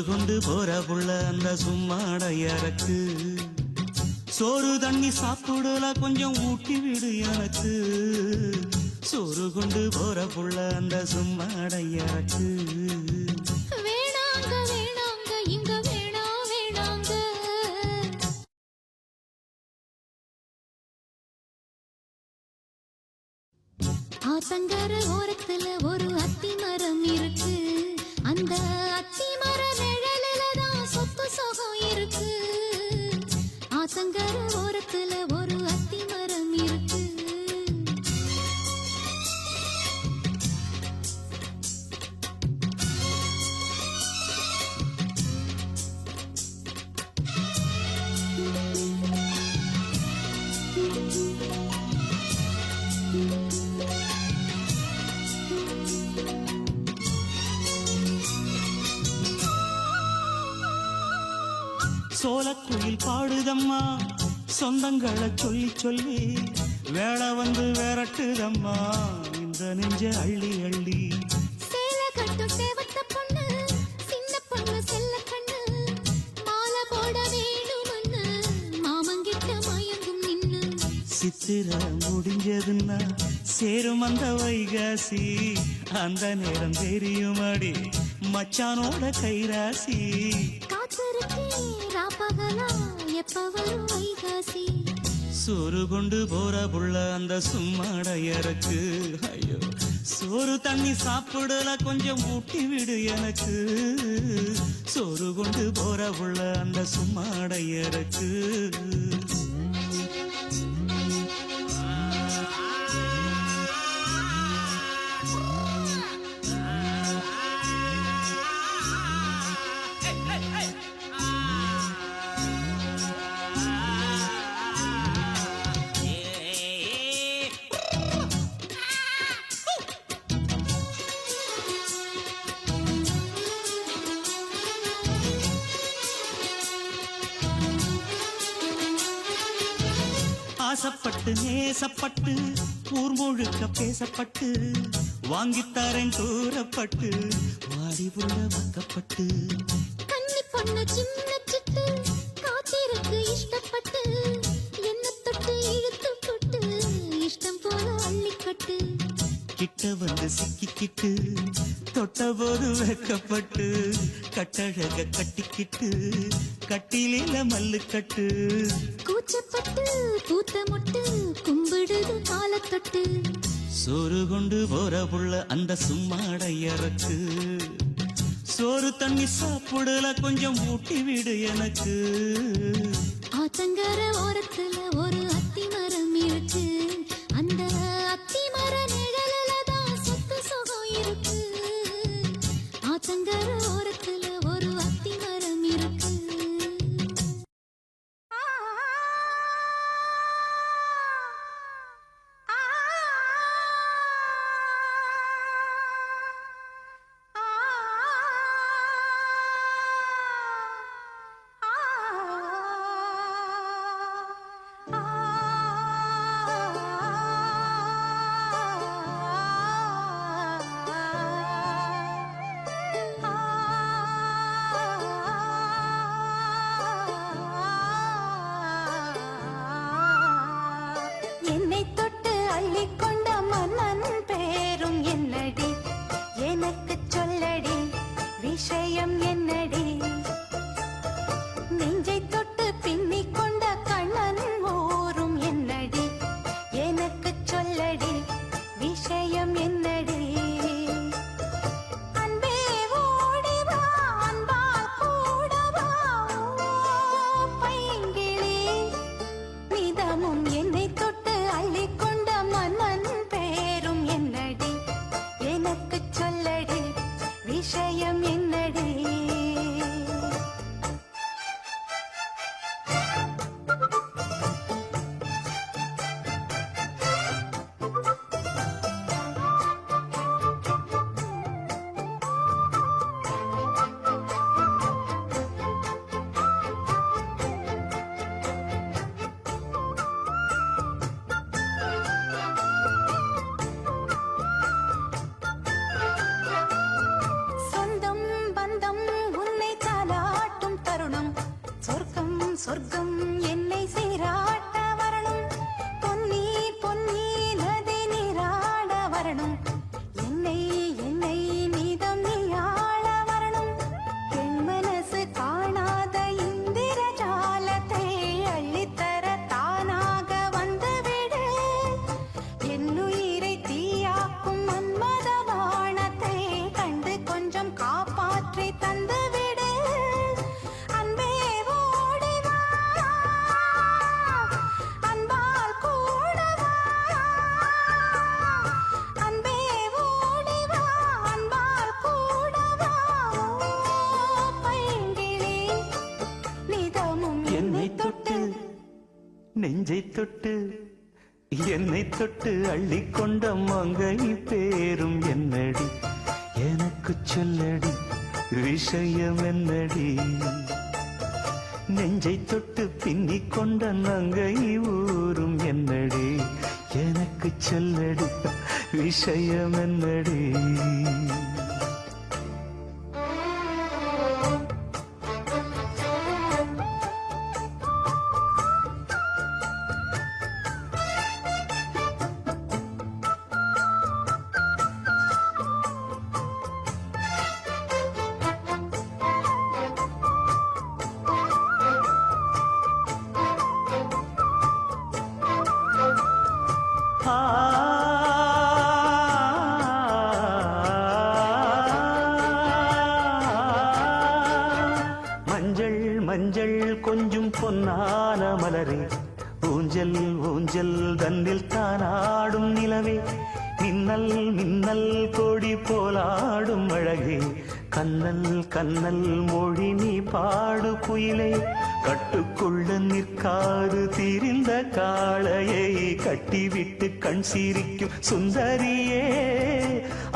கொண்டு போற புள்ள அந்த சும்மாடையறக்கு சோறு தண்ணி சாப்பிடல கொஞ்சம் ஊட்டி விடு எனக்கு சோறு கொண்டு போற புள்ள அந்த சும்மாடையறக்கு வேணாங்க வேணாங்க இங்க வேணா வேணாங்க ஆத்தங்கர ஓரத்துல ஒரு அத்தி மரம் இருக்கு அந்த அத்தி மர நிழலில தான் சொத்து சுகம் இருக்கு ஆத்தங்கர ஓரத்துல ஒரு அத்தி மரம் இருக்கு சோலக்குயில் பாடுதம்மா சொந்தங்களை சொல்லி சொல்லி வேளை வந்து விரட்டுதம்மா இந்த நெஞ்ச அள்ளி அள்ளி சேல கட்டும் சேவத்த பொண்ணு சின்ன பொண்ணு செல்ல கண்ணு மாலை போட வேணும்னு மாமங்கிட்ட மயங்கும் நின்னு சித்திர முடிஞ்சதுன்னா சேரும் அந்த வைகாசி அந்த நேரம் தெரியுமாடி மச்சானோட கைராசி எப்ப வரும் வைகாசி சோறு கொண்டு போற புள்ள அந்த சும்மாடையறக்கு ஐயோ சோறு தண்ணி சாப்பிடல கொஞ்சம் ஊட்டி விடு எனக்கு சோறு கொண்டு போற புள்ள அந்த சும்மாடையறக்கு ஆசப்பட்டு நேசப்பட்டு ஊர் முழுக்க பேசப்பட்டு வாங்கித்தாரன் கூறப்பட்டு வாடி புள்ள வாக்கப்பட்டு கன்னி பொண்ணு சின்ன சிட்டு காத்திருக்கு இஷ்டப்பட்டு என்ன தொட்டு இழுத்து போட்டு இஷ்டம் போல அள்ளிக்கட்டு கிட்ட வந்து சிக்கிக்கிட்டு தொட்ட போது வைக்கப்பட்டு கட்டழக கட்டிக்கிட்டு கட்டிலில மல்லு கட்டு கூச்சப்பட்டு பூத்த முட்டு கும்பிடுது காலத்தொட்டு சோறு கொண்டு போற புள்ள அந்த சும்மாடையறக்கு சோறு தண்ணி சாப்பிடல கொஞ்சம் ஊட்டி விடு எனக்கு ஆத்தங்கர ஓரத்துல ஒரு அத்தி மரம் இருக்கு அந்த அத்தி மர நிழலில தான் சொத்து சுகம் இருக்கு ஆத்தங்கர ஓரத்துல ஒரு அத்தி மரம் இருக்கு சொர்க்கம் என்னை சீராட்ட வரணும், பொன்னி பொன்னி நதி நீராட வரணும், என்னை என்னை நீதம் நீயாள வரணும், என் மனசு காணாத இந்திர ஜாலத்தை அள்ளித்தர தானாக வந்துவிடு, என்னுயிரை தீயாக்கும் மன்மத வானத்தை கண்டு கொஞ்சம் காப்பாற்றி தந்துவிடு, அன்பே ஓடி வா, அன்பால் கூட வா, அன்பே ஓடி வா, அன்பால் கூட வா, ஓ பைங்கிளி நிதமும் என்னை தொட்டு நெஞ்சை தொட்டு என்னை தொட்டு அள்ளிக்கொண்ட மங்கை பேரும் என்னடி, எனக்கு சொல்லடி விஷயம் என்னடி, நெஞ்சை தொட்டு பின்னிக் கொண்ட நங்கை ஊரும் என்னடி, எனக்கு சொல்லடி விஷயம் என்னடி. மஞ்சள் மஞ்சள் கொஞ்சம் பொன்னான மலரே, ஊஞ்சல் ஊஞ்சல் தன்னில் தானாடும் நிலவே, மின்னல் மின்னல் கொடி போலாடும் அழகே, கண்ணல் கண்ணல் மொழி நீ பாடு குயிலே, கட்டுக்குள்ள நிற்காது திரிந்த காளையை கட்டிவிட்டு கண் சிரிக்கும் சுந்தரியே,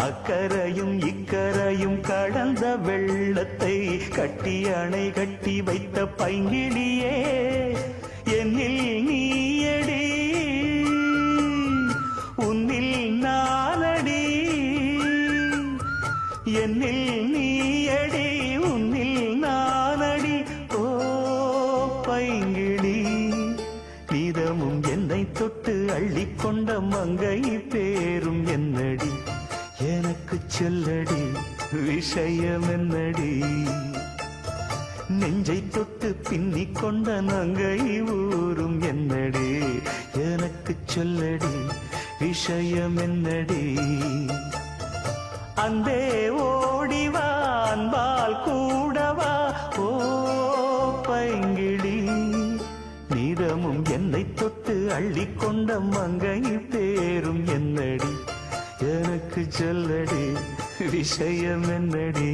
அக்கரையும் இக்கரையும் கடந்த வெள்ளத்தை கட்டி அணை கட்டி வைத்த பைங்கிளியே, என்னில் நீயடி உன்னில் நானடி, என்னில் நீயடி உன்னில் நானடி, ஓ பைங்கிளி நீதமும் என்னை தொட்டு அள்ளிக்கொண்ட மங்கை பேரும் என்னடி, எனக்கு சொல்லடி விஷயம் என்னடி, நெஞ்சை தொட்டு பின்னிக் கொண்ட நங்கை ஊரும் என்னடி, எனக்கு சொல்லடி விஷயம் என்னடி, அந்தே ஓடிவா அன்பால் கூடவா, ஓ பைங்கிளி நீதமும் என்னை தொட்டு அள்ளிக்கொண்ட மங்கை பேரும் என்னடி, எனக்கு சொல்லடி விஷயம் என்னடி.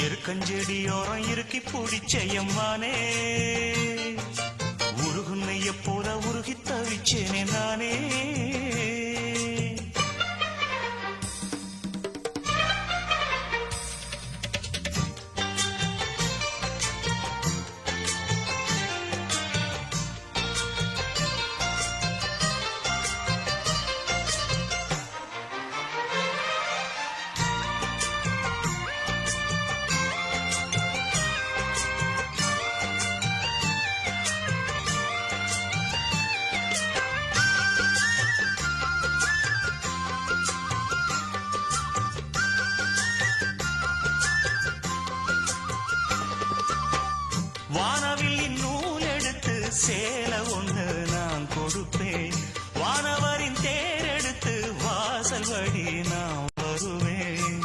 எருக்கஞ்செடியோரம் இறுக்கி பிடிச்சையம்மானே உருகுன்னைய போல உருகி தவிச்சேனே நானே வானவில்லின் நூல் எடுத்து சேல ஒண்ணு நான் கொடுப்பேன் வானவரின் தேர் எடுத்து வாசல் வழி நான் வருவேன்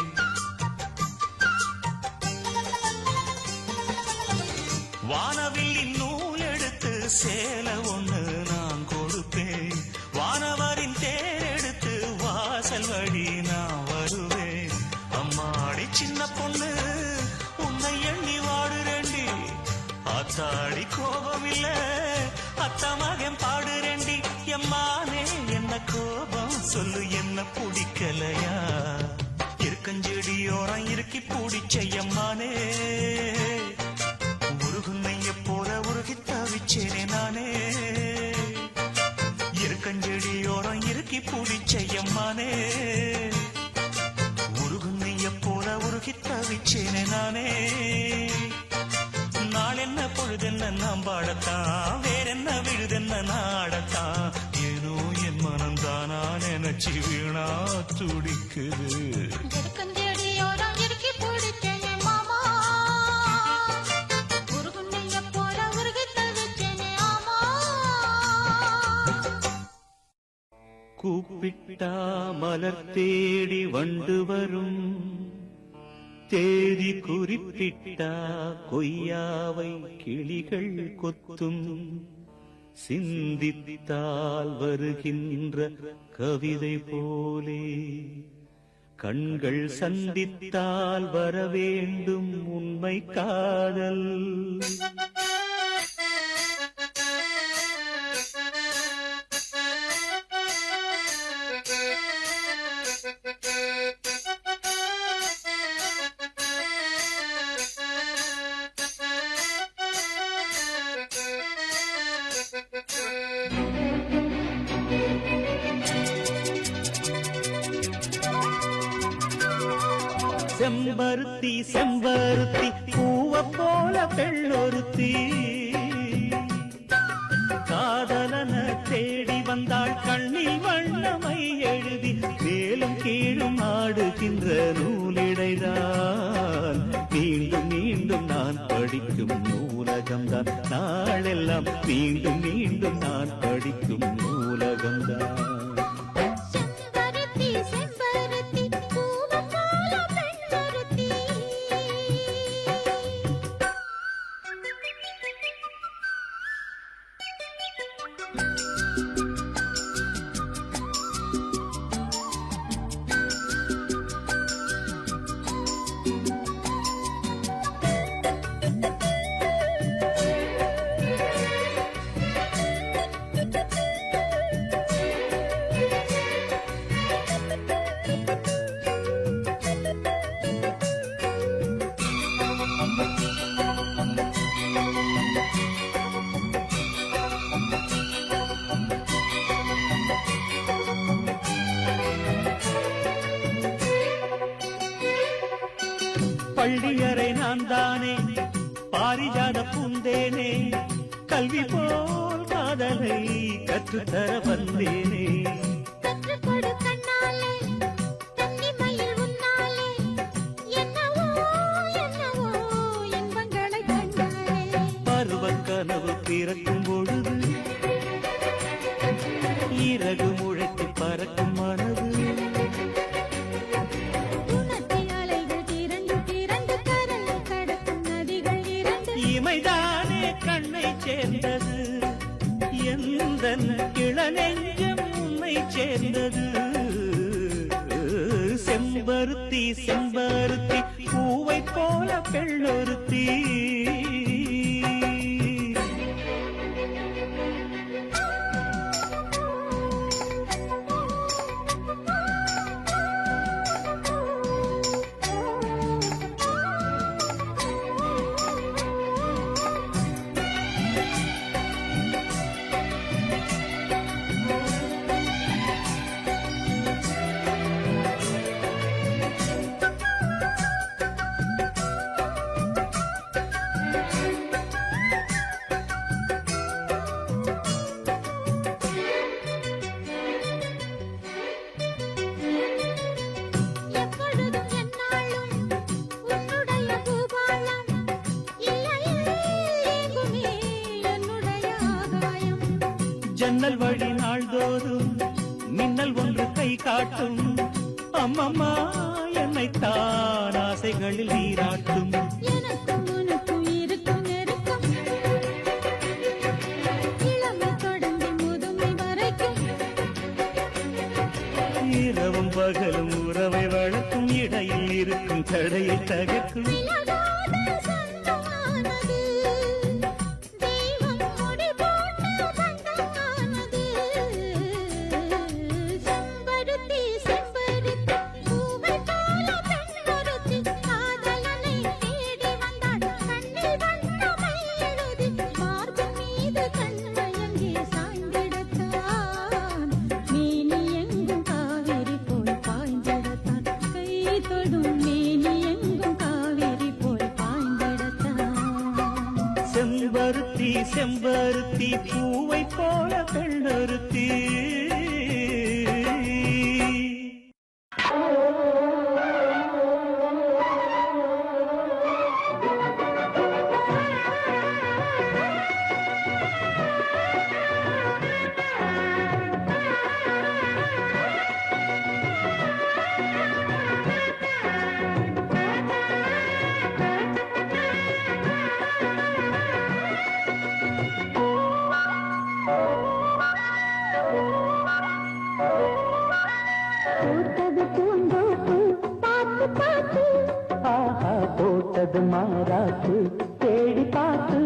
வானவில்லின் நூல் எடுத்து சேல ஒண்ணு நான் கொடுப்பேன் வானவரின் தேர் எடுத்து வாசல் வழி நான் வருவேன் அம்மாடி சின்ன பொண்ணு உன்னை எண்ணி வாடுறேண்டி அத்தாடி கோபம் இல்ல அத்தா மகன் பாடுறேண்டி எம்மானே என்ன கோபம் சொல்லு என்ன பிடிக்கலையா இருக்கஞ்செடியோரம் இறுக்கி பிடிச்ச எம்மானே உருகுன்னைய போல உருகி தவிச்சேனே நானே இருக்கஞ்செடியோரம் இறுக்கி பிடிச்ச எம்மானே உருகுன்னைய போல உருகி தவிச்சேனே நானே நாளென்ன பொழுதென்ன நாம் பாடத்தான் வேறென்ன விழுதென்ன நாடத்தான் ஏனோ என் மனம் தானா நினைச்சு வீணா துடிக்குது எருக்கஞ்செடியோரம் இறுக்கி பிடிச்சேனே மாமா உருகுன்னைய போல உருகி தவிச்சேனே ஆமா கூப்பிட்டா மலர் தேடி வண்டு வரும் தேதி குறிப்பிட்டா கொய்யாவை கிளிகள் கொத்தும் சிந்தித்தால் வருகின்ற கவிதை போலே கண்கள் சந்தித்தால் வரவேண்டும் உண்மை காதல் செம்பருத்தி செம்பருத்தி பூவ போல பெண்ணொருத்தி காதலன தேடி வந்தாள் கண்ணில் வண்ணமை எழுதி மேலும் கீழும் ஆடுகின்ற நூலிடைதான் மீண்டும் மீண்டும் நான் படிக்கும் நூலகம்தான் நாளெல்லாம் மீண்டும் மீண்டும் நான் படிக்கும் நூலகம்தான் செம்பருத்தி செம்பருத்தி பூவ போல பெண்ணொருத்தி பள்ளியறை நான் தானே பாரிஜாத பூந்தேனே கல்வி போல் காதலை கற்றுத்தர வந்தேனே கற்றுக்கொடு கண்ணாலே தன்னிமையில் உன்னாலே என்னவோ என்னவோ இன்பங்களை கண்டாலே பருவக் கனவு பிறக்கும் பொழுது இறகு முளைத்து பறக்கும் மனது உனத்தில் அலைகள் திரண்டு திரண்டு கடல் கடக்கும் நதிகள் இரண்டு இமைதானே கண்ணை சேர்ந்தது எந்தன் இளநெஞ்சம் உன்னை சேர்ந்தது செம்பருத்தி செம்பருத்தி பூவை போல பெண்ணொருத்தி எப்பொழுதும் எந்நாளும் உன்னுடைய பூபாலம் இல்லையே எங்குமே என்னுடைய ஆகாயம் ஜன்னல் வழி நாள்தோறும் மின்னல் ஒன்று கை காட்டும் அம்மம்மா என்னைத்தான் ஆசைகளில் நீராட்டும் எனக்கும் உனக்கும் இருக்கும் நெருக்கம் இளமை தொடங்கி முதுமை வரைக்கும் இரவும் பகலும் உறவை வளர்க்கும் இடையில் இருக்கும் தடையை தகர்க்கும் விலகாத சொந்தமானது தெய்வம் முடி போட்ட பந்தமானது செம்பருத்தி செம்பருத்தி பூவை போல பெண்ணொருத்தி காதலனை தேடி வந்தாள் கண்ணில் வண்ணமை எழுதி மார்பின் மீது கண்மயங்கி சாய்ந்திடத்தான் மேனி எங்கும் காவிரி போல் பாய்ந்திடத்தான் கை தொடும் மேனி எங்கும் காவிரி போல் பாய்ந்திடத்தான் செம்பருத்தி செம்பருத்தி பூவை போல பெண்ணொருத்தி பூத்தது பூந்தோப்பு பார்த்து பார்த்து ஆஹா போட்டது மாறாத்து தேடி பார்த்து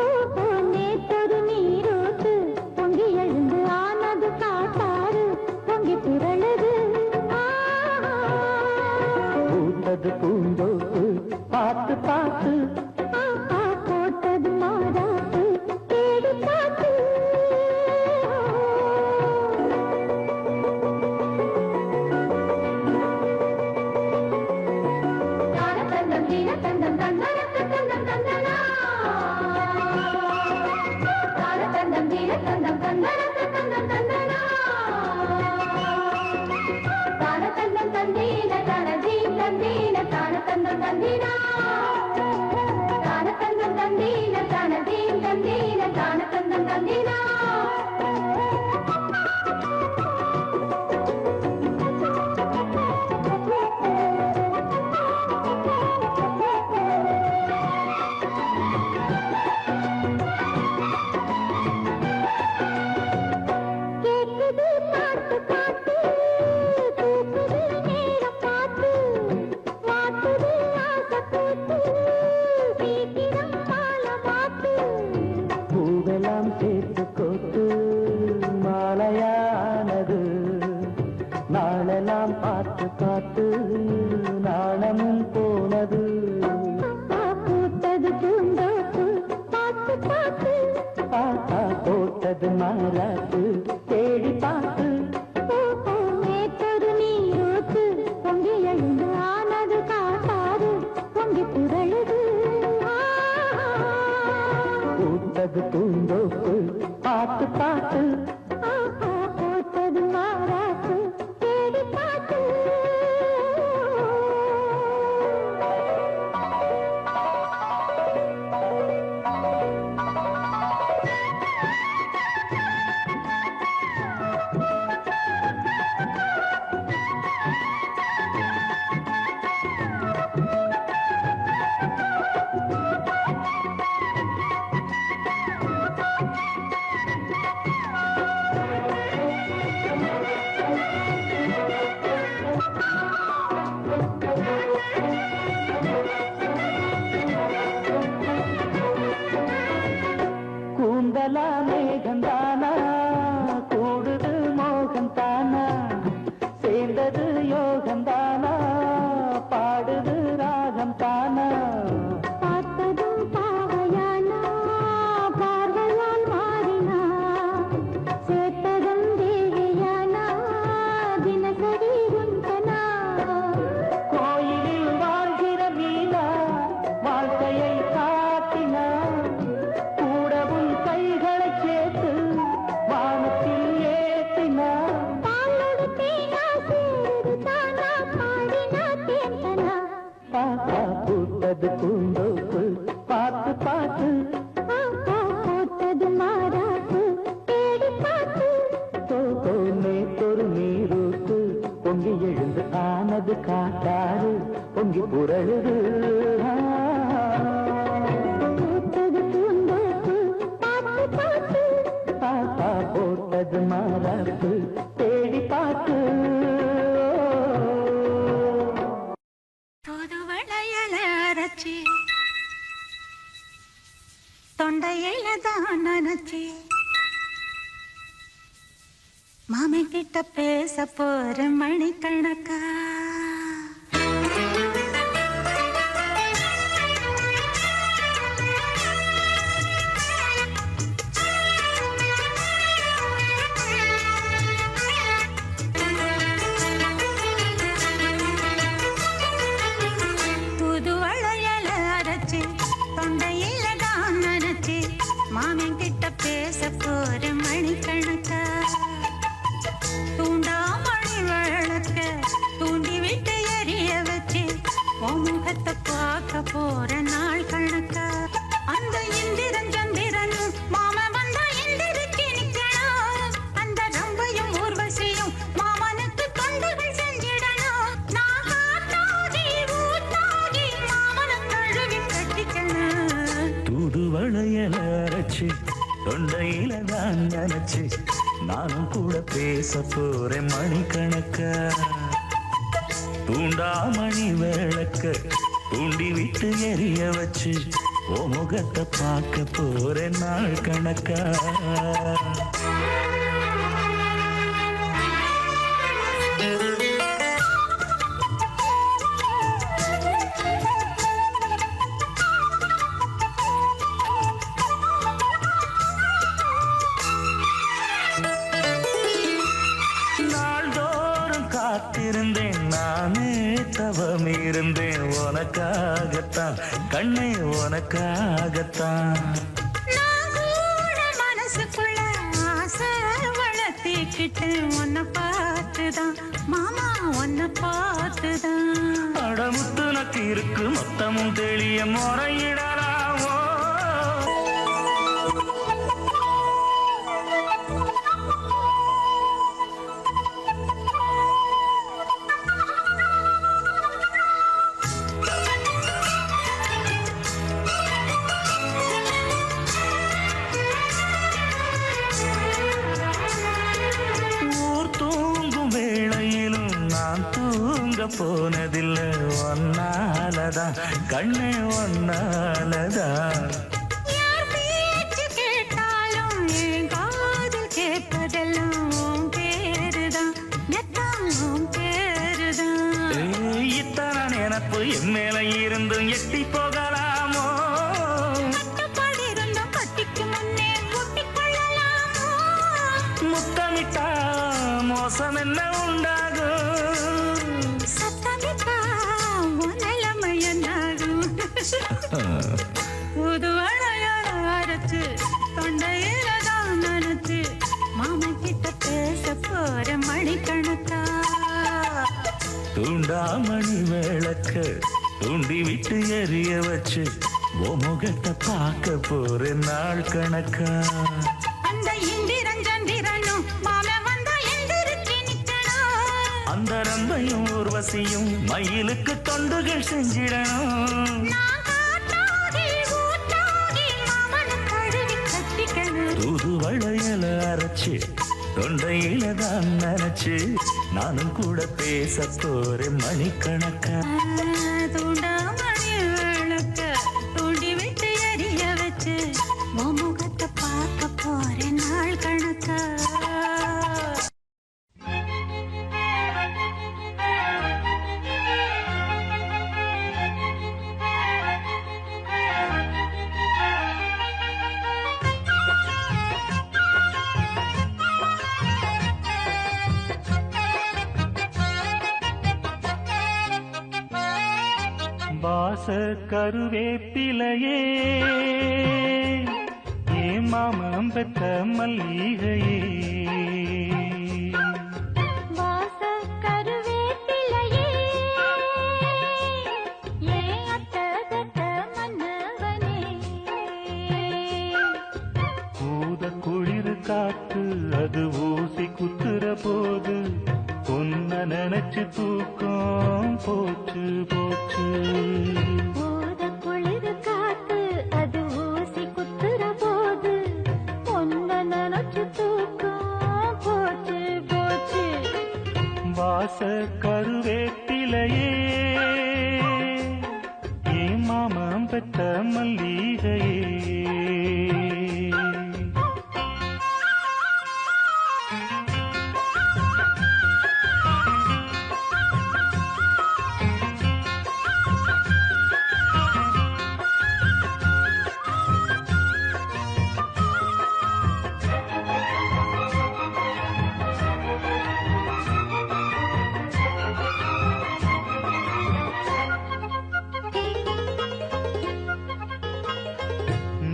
ஓஹோ நேத்தொரு நீரோட்டு பொங்கி எழுந்து ஆனது காட்டாறு பொங்கி திரளுது பூத்தது பூந்தோப்பு பார்த்து பார்த்து ஆஹா போட்டது மாறாத்து தேடி பார்த்து தானதந்தம் தீனதந்தம் தந்தனதந்தம் தந்தனா தானதந்தம் தீனதந்தம் தந்தனதந்தம் தந்தனா தானதந்தம் தந்தீன தனதீன தந்தீன தானதந்தம் தந்தீனா தானதந்தம் தந்தீன தனதீன தந்தீன தானதந்தம் தந்தீனா கேக்குது பாட்டு பாட்டு தூக்குது நேரம் பார்த்து மாத்துது ஆசை கூத்து சீக்கிரம் மாலை மாத்து பூவெல்லாம் சேர்த்து கோத்து மாலையானது நாளெல்லாம் பார்த்து பார்த்து நாணமும் போனது பூத்தது பூந்தோப்பு பார்த்து பார்த்து ஆஹா போட்டது மாறாத்து தேடி பார்த்து ஓஹோ நேத்தொரு நீரோட்டு பொங்கி எழுந்து ஆனது காட்டாறு பொங்கி புரளுது பூத்தது பூந்தோப்பு பார்த்து பார்த்து ஆஹா போட்டது மாறாத்து தேடி பார்த்து மேகந்தானா கூடுது மோகந்தானா சேர்ந்தது யோகந்தானா பாடுது ராகம் தானா பார்த்ததும் பாவையானா பார்வையால் மாறினா சேர்த்ததும் தேவையானா தினசரி உந்தனா கோயிலில் வாழ்கிற மீனா வாழ்க்கையை காட்டினா கூடவும் கைகளை சேர்த்து வானத்தில் ஏற்றினா பாலோடு தேனா சேருது தானா பாடினா தேந்தனா பாப்பா பூத்தது பூந்தோப்பு பார்த்து பார்த்து போட்டது மாறாப்பு தேடி பார்த்து நேத்தொரு நீரூத்து பொங்கி எழுந்து ஆனது காட்டாறு பொங்கி புரழுது போட்டது பூந்தோப்பு பார்த்து பார்த்து பாப்பா போட்டது மாறாப்பு தேடி பார்த்து புது வளையல அரைச்சி தொண்டையில தான் நினைச்சி மாமி கிட்ட பேச போற மணிக்கணக்கா புது வளையல அரைச்சி தொண்டையில தான் நினைச்சி மாமன் கிட்ட பேச போற மணிக்கணக்கா தூண்டாமணி விளக்க தூண்டி விட்டு எரிய வச்சு உன் முகத்தை பார்க்க போற நாள் கணக்கா அந்த இந்திரன் சந்திரனும் மாமன் வந்தா எந்திரிச்சு நிக்கணும் அந்த ரம்பையும் ஊர்வசியும் மாமனுக்கு தொண்டுகள் செஞ்சிடணும் நான் காத்தாகி ஊத்தாகி மாமனை கழுவி கட்டிக்கணும் தூது வளையல அரைச்சு தொண்டையில தான் நினைச்சு நானும் கூட பேச போறேன் மணிக்கணக்கா தூண்டாமணி விளக்க தூண்டி விட்டு எரிய வச்சு ஓ முகத்தை பார்க்க போறேன் நாள் கணக்கா நாள்தோறும் காத்திருந்தேன் நானே தவம் இருந்தேன் உனக்காகத்தான் கண்ணே உனக்காகத்தான் நான் கூட மனசுக்குள்ள ஆசை வளர்த்திக்கிட்டு உன்னை பார்த்துதான் மாமா உன்னை பார்த்துதான் அடமுத்து நக்கு இருக்கு மொத்தமும் தெளிய முறையிடலாமோ ஊர் தூங்கும் வேளையிலும் நான் தூங்க போனதில்லை ஒன்னாலதான் கண்ணே ஒன்னாலதான் யார் பேச்சு கேட்டாலும் என் காதில் கேட்பதெல்லாம் உன் பேருதான் எல்லாம் உன் பேருதான் ஏய், இத்தனை நினப்பு என் மேல இருந்தும் எட்டி போகலாமோ கட்டுப்பாடிருந்தும் கட்டிக்கு முன்னே ஒட்டிக் கொள்ளலாமோ முத்தமிட்டா மோசம் என்ன உண்டாகும் சத்தமிட்டா உன் நிலைமை என்னாகும் புது வளையல அரைச்சு தொண்டையில தான் நினைச்சு மாமன் கிட்ட பேச போற மணிக்கணக்கா தூண்டாமணி விளக்க தூண்டி விட்டு எரிய வச்சு ஓ முகத்தை பார்க்க போற நாள் கணக்கா அந்த இந்திரன் சந்திரனும் மாமன் வந்தா எந்திரிச்சு நிக்கணும் அந்த ரம்பையும் ஊர்வசியும் மயிலுக்கு தொண்டுகள் செஞ்சிடணும் நான் காத்தாகி ஊத்தாகி மாமனை கழுவி கட்டிக்கணும் தூது வளையல அரைச்சு தொண்டையில தான் நினைச்சு நானும் கூட பேச போறேன் மணிக்கணக்கா தூண்டாமணி விளக்க தூண்டி விட்டு எரிய வச்சு உன் முகத்தை பார்க்க போறேன் வாச கருவேப்பிலையே ஏ மாமம் பெத்த மல்லிகையே வாச கருவேப்பிலையே ஏன் அத்தகத்த மன்னவனே பூத குளிர் காத்து அது ஊசி குத்துற போது பொன்ன நினைச்சு தூக்கம் போச்சு போச்சு ஊத குளிர் காத்து அது ஊசி குத்துற போது பொன்ன நினைச்சு தூக்கம் போச்சு போச்சு வாச கருவேப்பிலையே ஏ மாமம் பெத்த மல்லிகையே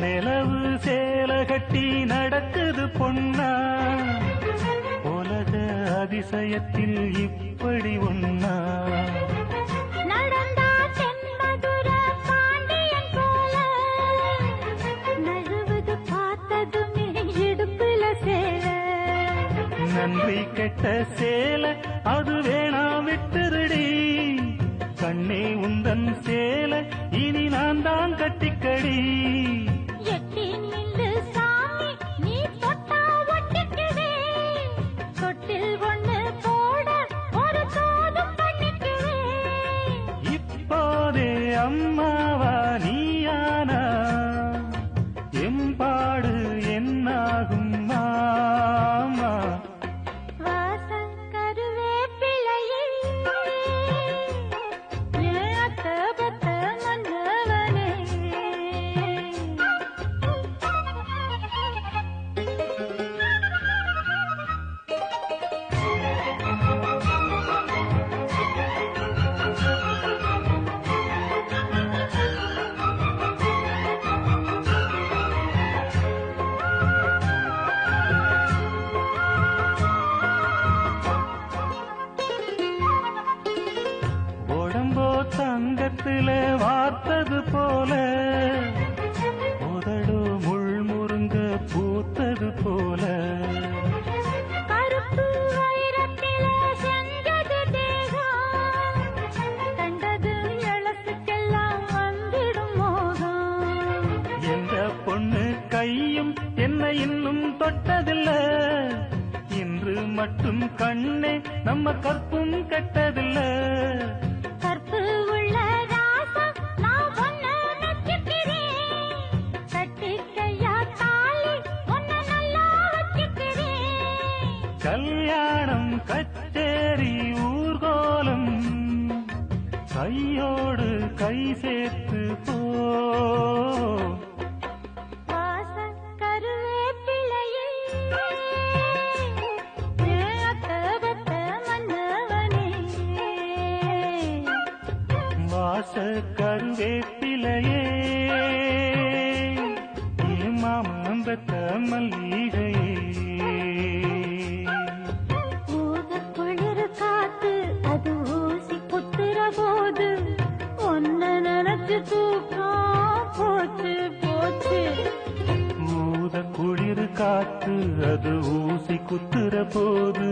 நிலவு சேல கட்டி நடக்குது பொன்னா உலக அதிசயத்தில் இப்படி ஒன்னா நடந்தா தென்மதுர பாண்டியன் போல நழுவுது பார்த்ததுமே இடுப்புல சேல நன்றி கெட்ட சேல அது வேணா விட்டுருடி கண்ணே உந்தன் சேல இனி நான் தான் கட்டிக்கடி எட்டி நில்லு சாமி நீ தொட்டா ஒட்டிக்குவே தொட்டில் ஒண்ணு போட ஒரு தோதும் பண்ணிக்குவே இப்போதே அம்மாவா நீயானா எம்பாடு என்னாகும் மாமா வாச கருவேப்பிலையே ஏன் அத்தபத்த மன்னவனே உடம்போ தங்கத்துல வார்த்தது போல உதடோ முள் முருங்க பூத்தது போல கருப்பு வைரத்தில செஞ்சது தேகம் கண்டது எழசுக்கெல்லாம் வந்திடும் மோகம் எந்த பொண்ணு கையும் என்ன இன்னும் தொட்டதில்ல இன்று மட்டும் கண்ணே நம்ம கற்பும் கெட்டதில்ல கற்பு உள்ள ராசம் நான் ஒன்னு நச்சுக்கிறேன் கட்டிக்கையா தாலி ஒன்னு நல்லா வச்சுக்கிறேன் கல்யாணம் கச்சேரி ஊர்கோலம் கையோடு கை சேர்த்து போ வாச கருவேப்பிலையே ஏன் அத்தபத்த மன்னவனே வாச கருவேப்பிலையே ஏ மாமம் பெத்த மல்லிகையே ஊத குளிர் காத்து அது ஊசி குத்துற போது ஒன்ன நினைச்சு தூக்கம் போச்சு போச்சு ஊத குளிர் காத்து அது ஊசி குத்துற போது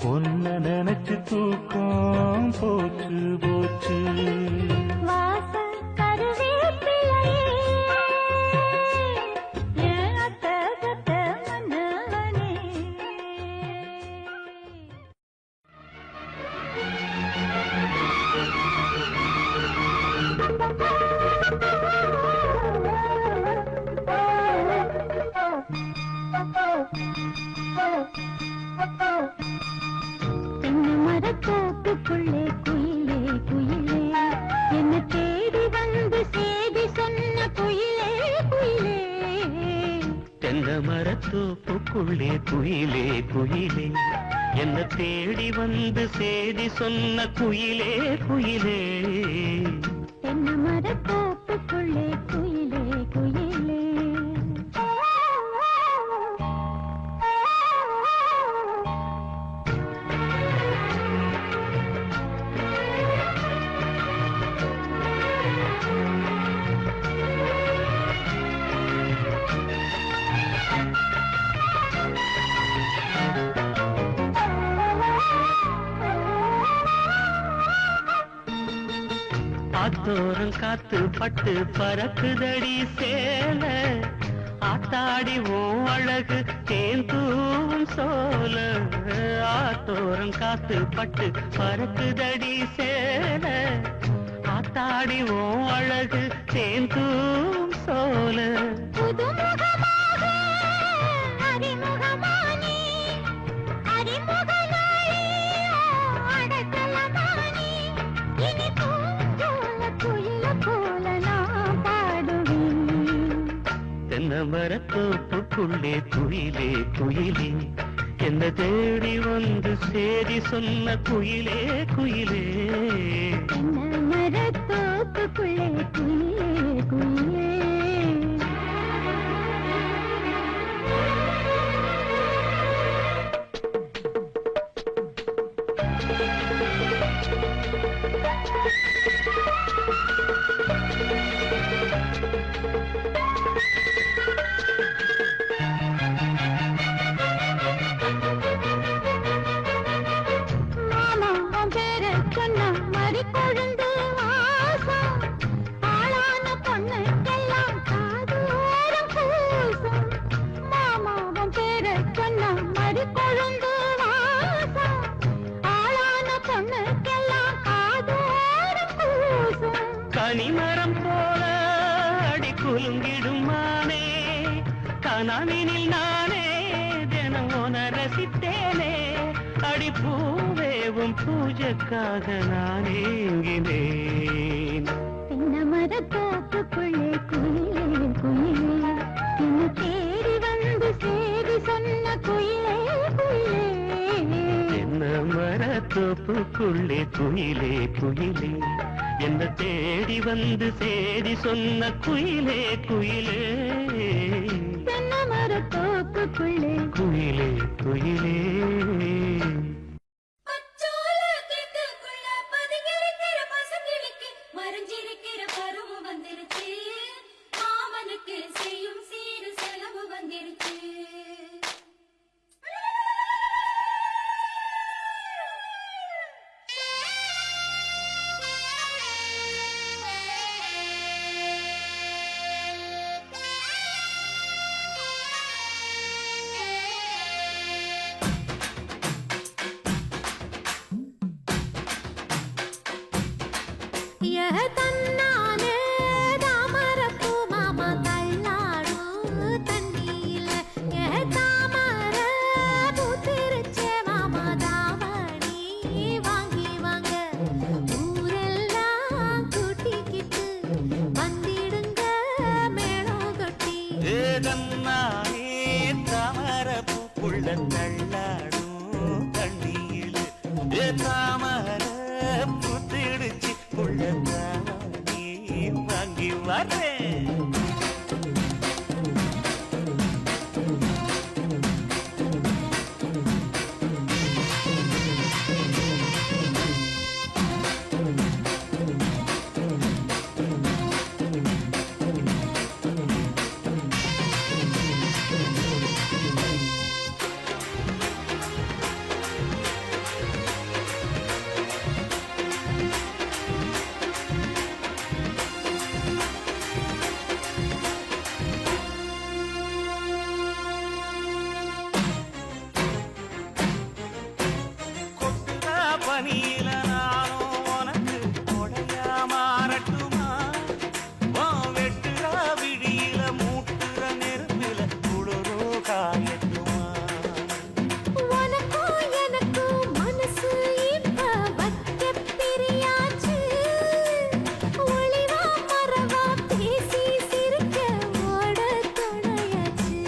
பொன்ன நினைச்சு தூக்கம் போச்சு போச்சு வாச கருவேப்பிலையே ஏன் அத்தகத்த மன்னவனே தென்னை மரத்தோப்புக்குள்ளே குயிலே குயிலே என்ன தேடி வந்து சேதி சொன்ன குயிலே குயிலே தென்னை மரத்தோப்புக்குள்ளே குயிலே குயிலே என்ன தேடி வந்து சேதி சொன்ன குயிலே குயிலே தென்னை மரத்தோப்புக்குள்ளே குயிலே குயிலே ஆத்தோரம் காத்து பட்டு பறக்குதடி சேல ஆத்தாடி ஓ அழகு தேன் தூவும் சோல ஆத்தோரம் காத்து பட்டு பறக்குதடி சேல ஆத்தாடி ஓ அழகு தேன் தூவும் சோல புதுமுகமாக அறிமுகமானே அறிமுகனாயே அடக்கலமானே இனி பூஞ்சோல குயில போல நான் பாடுவேன் தென்னை மரத்தோப்புக்குள்ளே குயிலே குயிலே என்ன தேடி வந்து சேதி சொன்ன குயிலே குயிலே தென்னை மரத்தோப்புக்குள்ளே குயிலே குயிலே மாமா உன் பேரை சொன்ன மறி கொழுந்து வாசம் ஆளான பொண்ணுக்கெல்லாம் காது ஓரம் பூசும் மாமா உன் பேரை சொன்ன மறி கொழுந்து வாசம் ஆளான பொண்ணுக்கெல்லாம் காது ஓரம் பூசும் கனிமரம் போல அடி குலுங்கிடும் மானே கனவினில் நானே தினம் உன ரசித்தேனே அடி பூவேவும் பூஜைக்காக நான் ஏங்கினேன் தென்னை மரத்தோப்புக்குள்ளே குயிலே குயிலே என்னை தேடி வந்து சேதி சொன்ன குயிலே குயிலே என்ன மரத்தோப்புக்குள்ளே குயிலே குயிலே என்ன தேடி வந்து சேதி சொன்ன குயிலே குயிலே தென்னை மரத்தோப்புக்குள்ளே குயிலே குயிலே மறைஞ்சிருக்கிற பருவம் வந்துருச்சு மாமனுக்கு செய்யும் சீரு செலவு வந்துருச்சு தன்னானே தாமரப்பூ மாமா தள்ளாடும் தண்ணியில தாமர பூத்திருச்சே மாமா தாவணி வாங்கி வாங்க ஊரெல்லாம் கூட்டிக்கிட்டு வந்திடுங்க மேளம் கொட்டி ஏதன்னானே தாமர பூக்குள்ள தள்ளாடும் தண்ணியில் தாமர புத்திடுச்சு உள்ளதானே வாங்கி வரேன் பனியில நானும் உனக்கு கொடையா மாறட்டுமா வெட்டுற விழியில மூட்டுற நெருப்பில குளிரோ காயட்டுமா உனக்கும் எனக்கும் மனசு இப்ப வைக்க பிரியாச்சு ஒளிவா மரவா பேசி சிரிக்க ஓட துணையாச்சு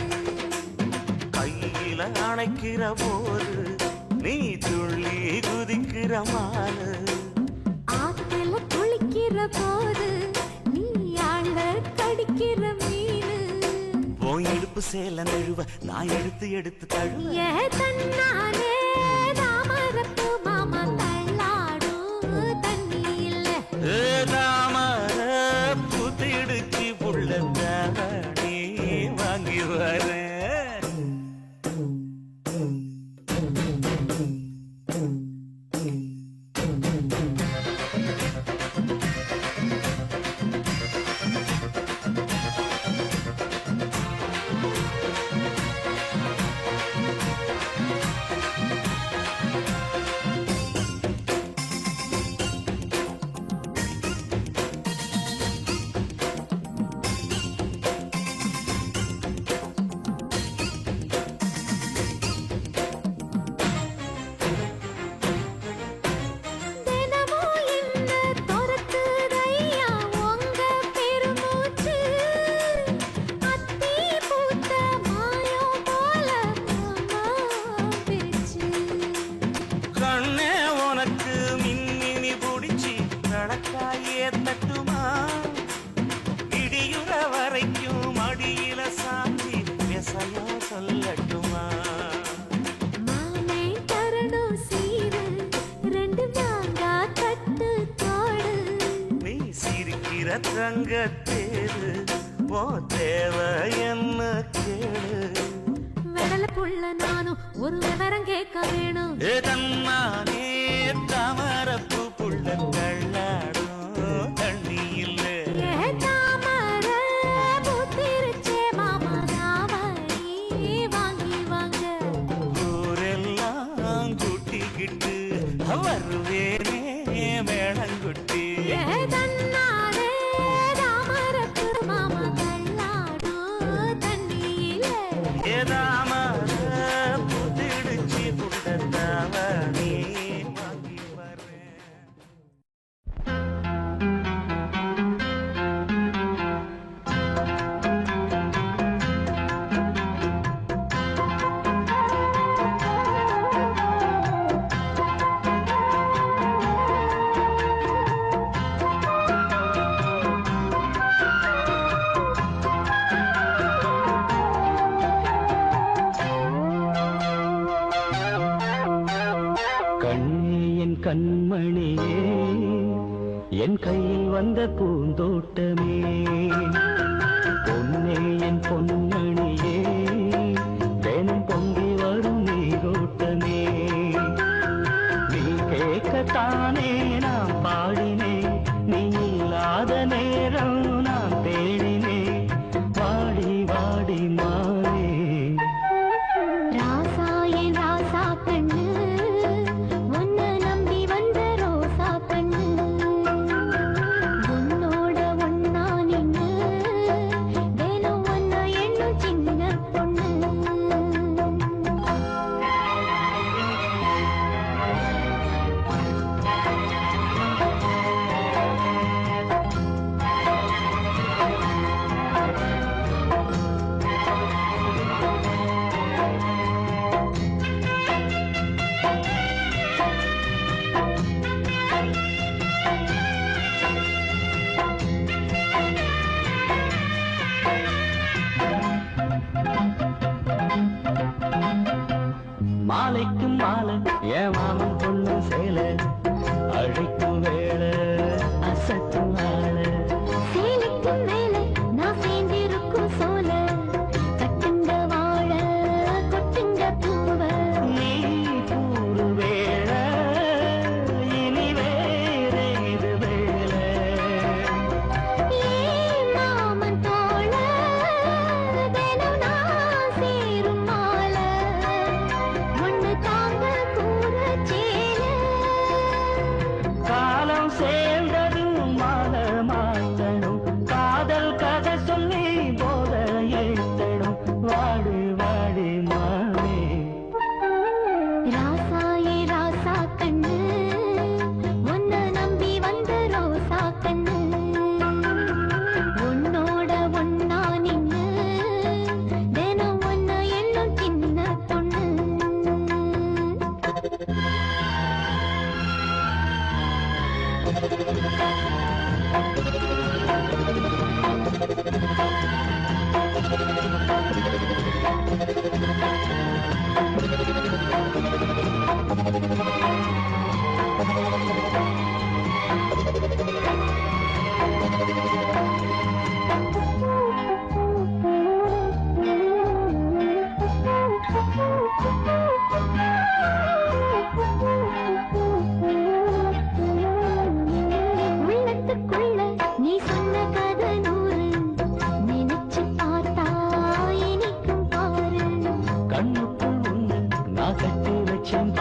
கையில அணைக்கிற போது நீ துள்ளி குதிக்கிற மானு ஆத்துல குளிக்கிற போது கடிக்கிற மீனு போய் எடுப்பு சேல நழுவ நான் எடுத்து எடுத்து தழுவ ஏ தன்னாலே தாமரப்பு மாமா தள்ளாடும் தண்ணி இல்ல தாமர புத்திடுச்சு புள்ள தானே வாங்கி வரேன் தினமும் என்ன துரத்துதையா உங்க பெருமூச்சு அத்தி பூத்த மாயம் போல மாமா பிரிச்சு கண்ணே உனக்கு மின்மினி பிடிச்சி நடக்காயே தட்டுமா இடியுற வரைக்கும் அடியில சாந்தி விசையோ சொல்லட்டுமா மாமே தரணும் சீரு ரெண்டு மாங்கா தட்டு தோடு நீ சிரிக்கிற தங்கத்தேரு ஓ தேவை என்ன கேளு வெடல புள்ள நானும் ஒரு விவரம் கேட்க வேணும் ஏதம்மானே தாமரப்பு புள்ள கள்ளாடும் தண்ணி இல்லை ஏ தாமர பூத்திருச்சே மாமா தாவணி வாங்கி வாங்க ஊரெல்லாம் கூட்டிக்கிட்டு வருவேனே மேளங்குட்டி ஏ தன்னாலே தாமரப்பு மாமா தள்ளாடும் தண்ணியில ஏதாமர புதிடுச்சி புள்ளத்தாவணி வாங்கி வரேன் கண்ணே என் கண்மணியே என் கையில் வந்த பூந்தோட்டமே பொன்னே என் பொன்மணியே தினம் பொங்கி வரும் நீரோட்டமே நீ கேட்கத்தானே நான் பாடினேன் நீ இல்லாத நேரம் நான் தேடினேன் வாடி வாடி மாறே ராசா என் ராசா கண்ணு உன்னை நம்பி வந்த ரோசா கண்ணு உன்னோட ஒன்னா நின்னு தினம் ஒன்னா எண்ணும் சின்ன பொண்ணு மாலைக்கும் மாலை என் மாமன் பொண்ணு சேல அழைக்கும் வேளை அசத்தும் ஆள சேலைக்கும் மேலே நான் சேர்ந்திருக்கும் சோல கட்டுங்க வாழ கொட்டுங்க பூவ நீ கூறு வேளை இனி வேறே இது வேளை ஏன் மாமன் தோழ தினம் நான் சேரும் மாலை ஒண்ணு தாங்க கூற சேல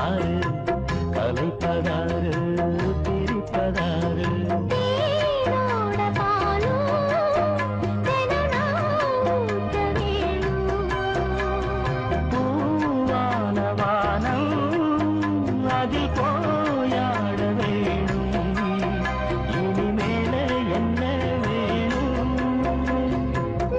யாரு கலைப்பதாரு பிரிப்பதாரு தேனோட பாலும் தினம் ஊட்ட வேணும். பூவான வானம் அதில் போயாட வேணும் இனிமேல என்ன வேணும்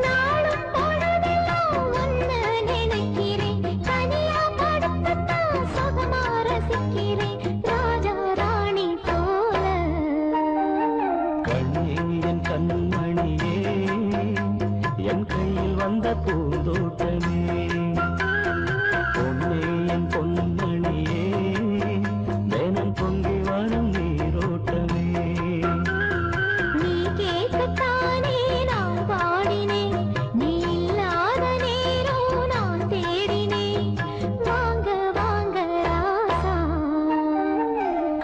நாளும் பொழுதெல்லாம் உன்னை நினைக்கிறேன். தனியா படுத்துத்தான் சுகமா ரசிக்கிறேன். ராஜா ராணி போல கண்ணே என் கண்மணியே என் கையில் வந்த பூந்தோட்டமே பொன்னே என் பொன்மணியே தினம் பொங்கி வரும் நீரோட்டமே நீ கேட்கத்தானே நான் பாடினேன். நீ இல்லாத நேரம் நான் தேடினேன். வாங்க வாங்க ராசா.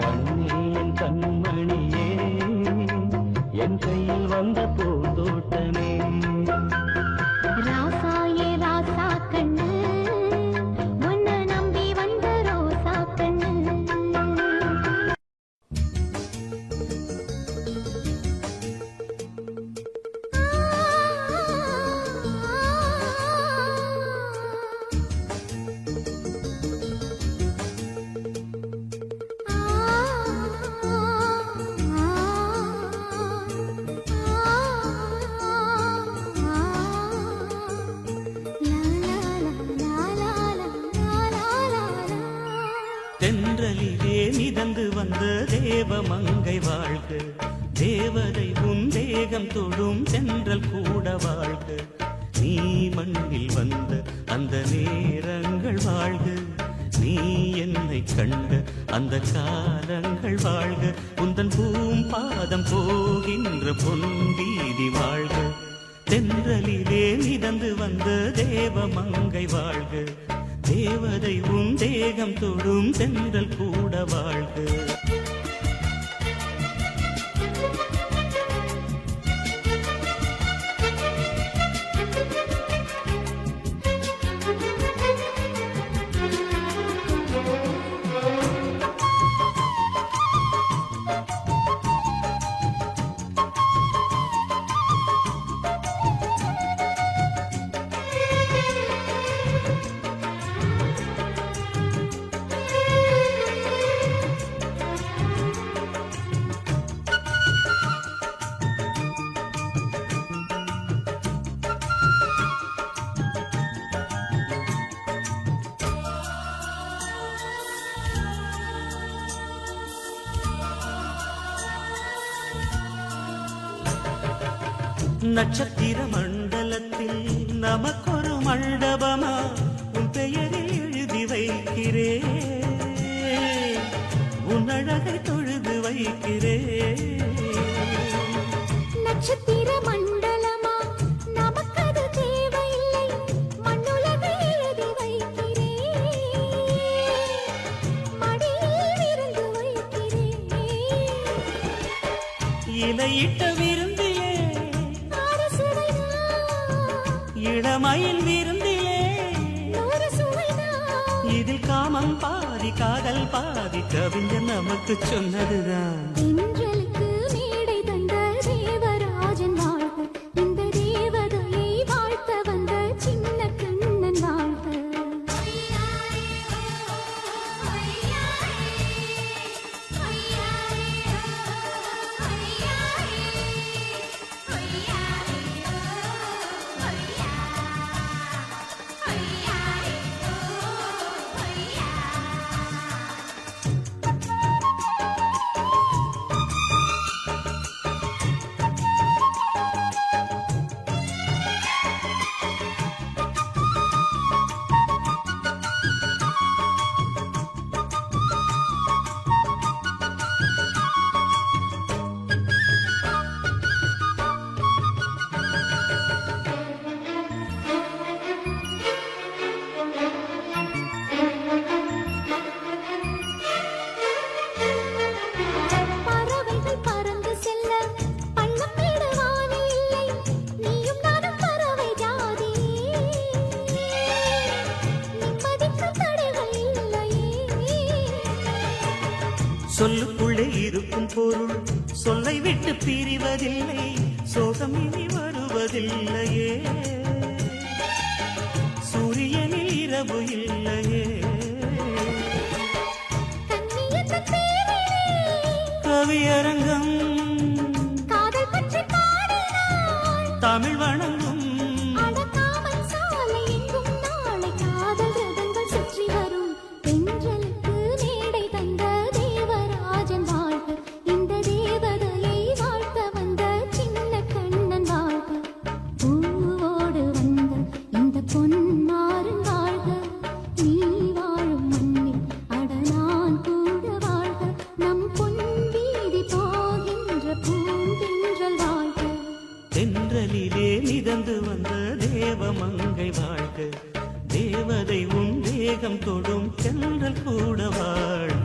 கண்ணே என் கண்மணியே என் கையில் வந்த பூந்தோட்டமே ராசா ஏ ராசா கண்ணு உன்னை நம்பி வந்த ரோசா கண்ணு. தென்றலிலே மிதந்து வந்த தேவமங்கை வாழ்க தேவதை உன் தேகம் தொடும் தென்றல் கூட வாழ்க நீ மண்ணில் வந்த அந்த நேரங்கள் வாழ்க நீ என்னை கண்ட அந்த காலங்கள் வாழ்க உந்தன் பூம்பாதம் போகின்ற பொன்வீதி வாழ்க தென்றலிலே மிதந்து வந்த தேவமங்கை வாழ்க தேவதை உன் தேகம் தொடும் தென்றல் கூட வாழ்க நட்சத்திர மண்டலத்தில் நமக்கொரு மண்டபமா உன் பெயரில் எழுதி வைக்கிறேன் உன் அழகை தொழுது வைக்கிறேன் நட்சத்திர மண்டலமா நமக்கது தேவையில்லை மண்ணுலகை எழுதி வைக்கிறேன் மடியில் விருந்து வைக்கிறேன் இலையிட்ட விருந்திலே ஆறு சுவைனா இளமயில் விருந்திலே நூறு சுவைனா இதில் காமம் பாதி காதல் பாதி கவிஞர் நமக்கு சொன்னதுதான் தென்றலுக்கு மேடை தந்த தேவராஜன் வாழ்க இந்த தேவதையை வாழ்த்த வந்த சின்ன கண்ணன் வாழ்க சொல்லுக்குள்ளே இருக்கும் பொருள் சொல்லை விட்டு பிரிவதில்லை, சோகம் இனி வருவதில்லையே, சூரியனில் இரவு இல்லையே. கவியரங்கம் தமிழ் வணங்கும் தென்றலிலே மிதந்து வந்த தேவமங்கை வாழ்க, தேவதை உன் தேகம் தொடும் தென்றல் கூட வாழ்க.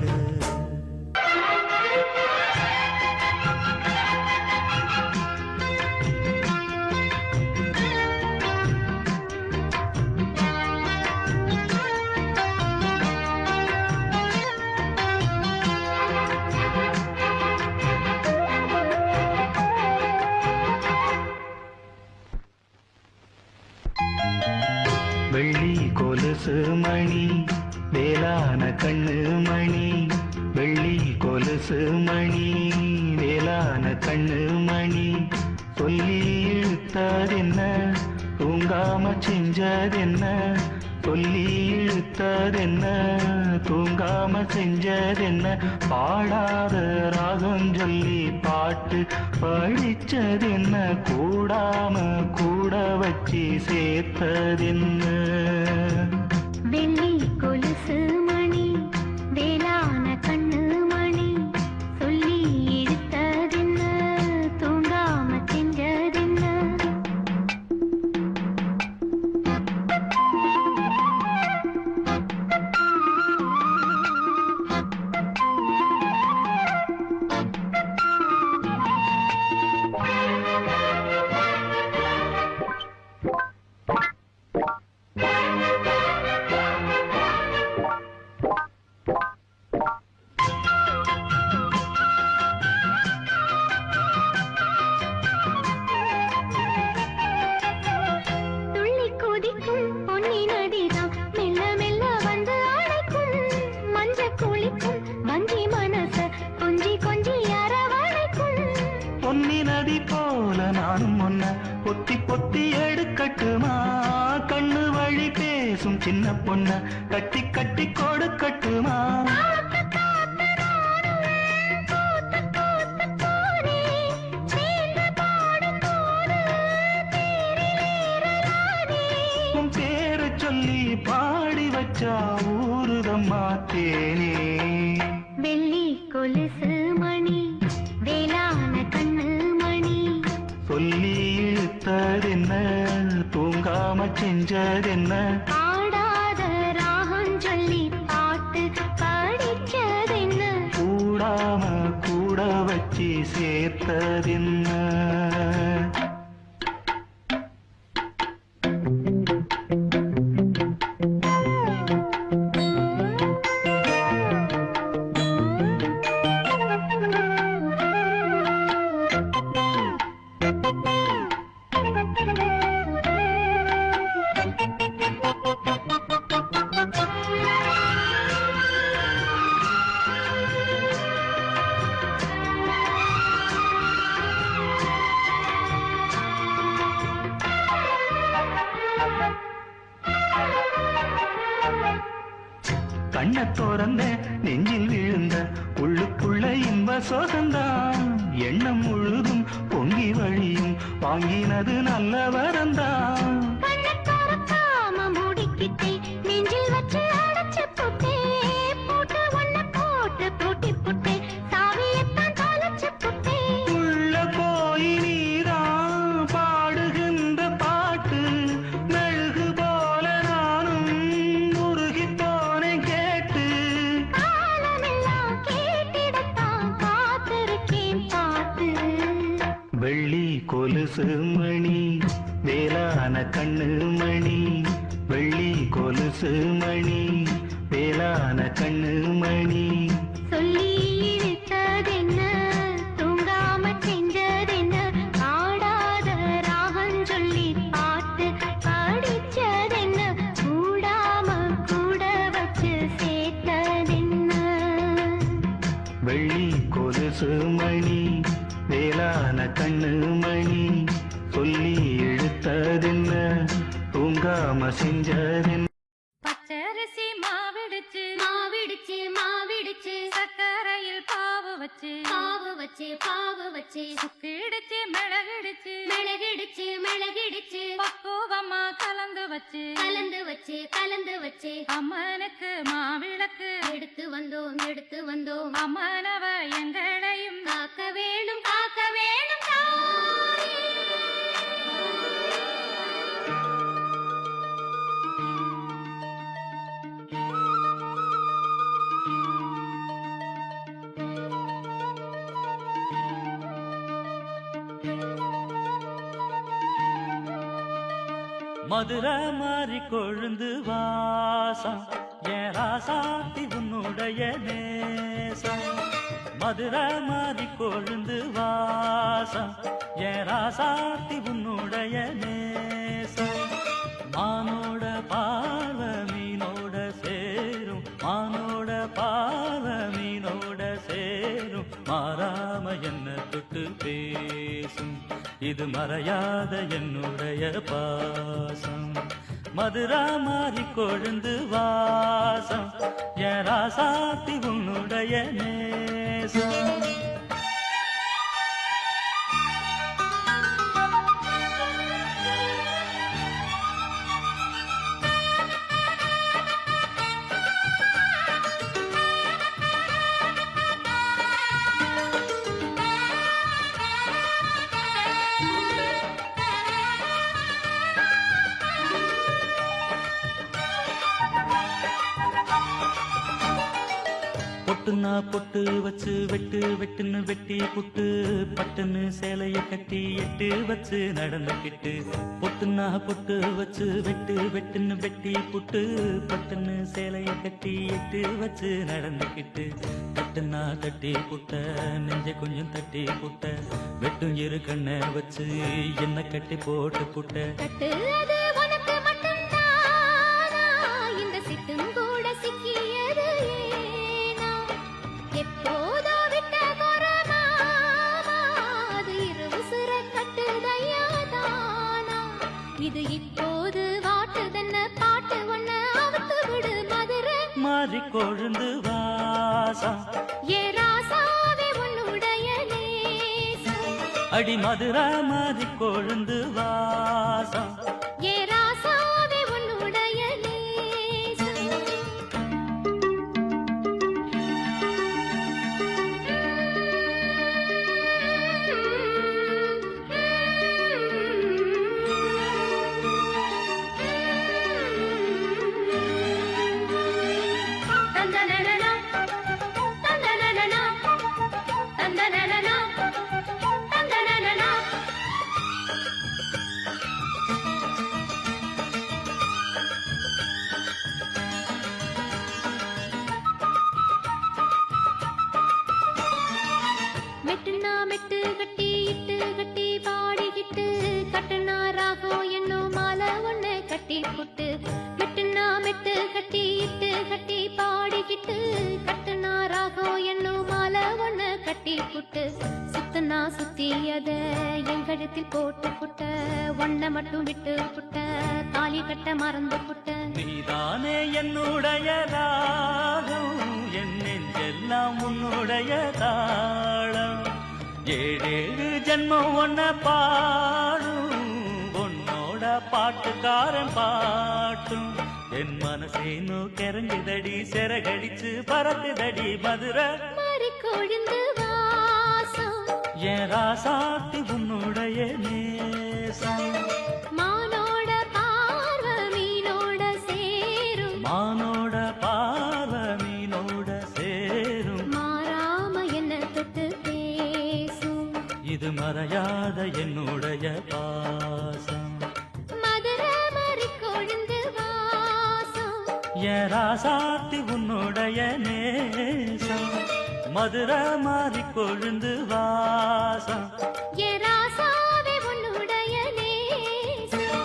வெள்ளி கொலுசு மணி வேளான கண்ணு மணி, வெள்ளி கொலுசு மணி வேளான கண்ணு மணி, சொல்லி இழுத்ததென்ன தூங்காம செஞ்சதென்ன, சொல்லி இழுத்ததென்ன தூங்காம செஞ்சதென்ன, பாடாத ராகம் சொல்லி பாட்டு படிச்சதென்ன, கூடாம கூட வச்சு சேர்த்ததென்ன. வெள்ளி கொலுசு மணி வேளான கண்ணு மணி, சொல்லி எடுத்ததென்ன தூங்காம செஞ்சதென்ன. பொன்னி நதி போல நானும் ஒன்ன பொத்தி பொத்தி எடுக்கட்டுமா, கண்ணு வழி பேசும் சின்ன பொண்ண கட்டி கட்டி கொடுக்கட்டுமா. உன் பேரை சொல்லி பாடி வச்சா ஊருதம்மா தேனே. வெள்ளி கொலுசு மணி வேளான கண்ணு மணி, சொல்லி இழுத்ததென்ன தூங்காம செஞ்சதென்ன, பாடாத ராகம் சொல்லி பாட்டு படிச்சதென்ன, கூடாம கூட வச்சு சேர்த்ததென்ன. கண்ண தோறந்த நெஞ்சில் விழுந்த உள்ளுக்குள்ள இன்ப சோகந்தான், எண்ணம் முழுதும் பொங்கி வழியும் வாங்கினது நல்ல வரந்தான். நெஞ்சில் வச்சு அடைச்சு போட்டே போட்டு ஒன்ன போட்டு பூட்டி போட்டே சாவியத்தான் தொலைச்சு போட்டே. உள்ள போய் நீதான் பாடுகின்ற பாட்டு மெழுகு போல நானும் உருகி போனேன் கேட்டு, காலமெல்லாம் கேட்டிடத்தான் காத்திருக்கேன் பாட்டு. வெள்ளி கொலுசு மணி வேளான கண்ணு மணி, வெள்ளி கொலுசு மணி வேளான கண்ணு மணி, சொல்லி கொலுசு மணி வேளான கண்ணு மணி சொல்லி இழுத்ததென்ன தூங்காம செஞ்சதென்ன பச்சரிசி மாவிடுச்சு மாவிடுச்சு மாவிடுச்சு சக்கரையில் பாவு வச்சு பாவு வச்சு பாவு வச்சு சுக்கிடுச்சு மிளகிடுச்சு மிளகிடுச்சு மிளகிடுச்சு பக்குவமா கலந்து வச்சு கலந்து வச்சு கலந்து வச்சு அம்மனுக்கு மாவிளக்கு எடுத்து வந்தோம் அம்மனவ எங்களையும் காக்க வேணும் தாயே. மதுரை மாறி கொழுந்து வாசம் என் ராசாத்தி உன்னுடைய நேசம். மதுரை மாறி கொழுந்து வாசம் என் ராசாத்தி உன்னுடைய நேசம். மானோட பார்வ மீனோட சேரும் மானோட பார்வ மீனோட சேரும் மாறாம என்ன தொட்டு பேசும் இது மறையாத என்னுடைய பாசம். மதுரா மாறி கொழுந்து வாசம் என் ராசாத்தி உன்னுடைய நேசம். பொட்டுனா பொட்டு வச்சு வெட்டு வெட்டுன்னு வெட்டி புட்டு பட்டுன்னு சேலைய கட்டி எட்டு வச்சு நடந்துக்கிட்டு. பொட்டுனா பொட்டு வச்சு வெட்டு வெட்டுன்னு வெட்டி புட்டு பட்டுன்னு சேலைய கட்டி எட்டு வச்சு நடந்துக்கிட்டு. தட்டுனா தட்டி புட்ட நெஞ்ச கொஞ்சம் தட்டி புட்ட வெட்டும் இரு கண்ணை வச்சு என்ன கட்டி போட்டு புட்ட. கட்டு அது உனக்கு மட்டும்தானா இந்த சிட்டும் கூட சிக்கியது ஏனா எப்போதோ விட்ட குரமாமா அது இருவுசுர கட்டுதையா தானா இது இப்போது வாட்டுதென்ன பாட்டு ஒன்ன அவுத்து விடு மதுரை மாறி கொழுந்து வாசம் ஏ ராசாவே உன்னுடைய நேசம். அடி மதுரா மாறி கொழுந்து வாசம் ஏ ராசாவே உன்னுடைய நேசம். தந்தனனனா தந்தனனனா தந்தனனனா தந்தனனனா. மெட்டுனா மெட்டு கட்டி இட்டு கட்டி பாடிக்கிட்டு கட்டுனா ராகம் என்னும் மாலை ஒண்ணு கட்டி புட்டு. மெட்டுனா மெட்டு கட்டி இட்டு கட்டி பாடிக்கிட்டு கட்டுனா ராகம் என்னும் மாலை ஒண்ணு கட்டி புட்டு. சுத்தனா சுத்தி அத என் கழுத்தில் போட்டு புட்ட ஒன்ன மட்டும் விட்டு புட்ட தாலி கட்ட மறந்து புட்ட. நீதானே என்னுடைய ராகம் என் நெஞ்செல்லாம் உன்னுடைய தாளம். ஏழேழு ஜென்மம் ஒன்ன பாடும் உன்னோட பாட்டுக்காரன் பாட்டும். என் மனசேனோ கிறங்குதடி சிறகடிச்சு பறக்குதடி மதுரை மாறி கொழுந்து வாசம் என் ராசாத்தி உன்னுடைய நேசம். மானோட பார்வ மீனோட சேரும் மானோட பார்வ மீனோட சேரும் மாறாம என்ன தொட்டு பேசும் இது மறையாத என்னுடைய பாசம். மதுரை மாறி கொழுந்து வாசம் என் ராசாத்தி உன்னுடைய நேசம். மதுரை மாறி கொழுந்து வாசம் ஏ ராசாவே உன்னுடைய நேசம்.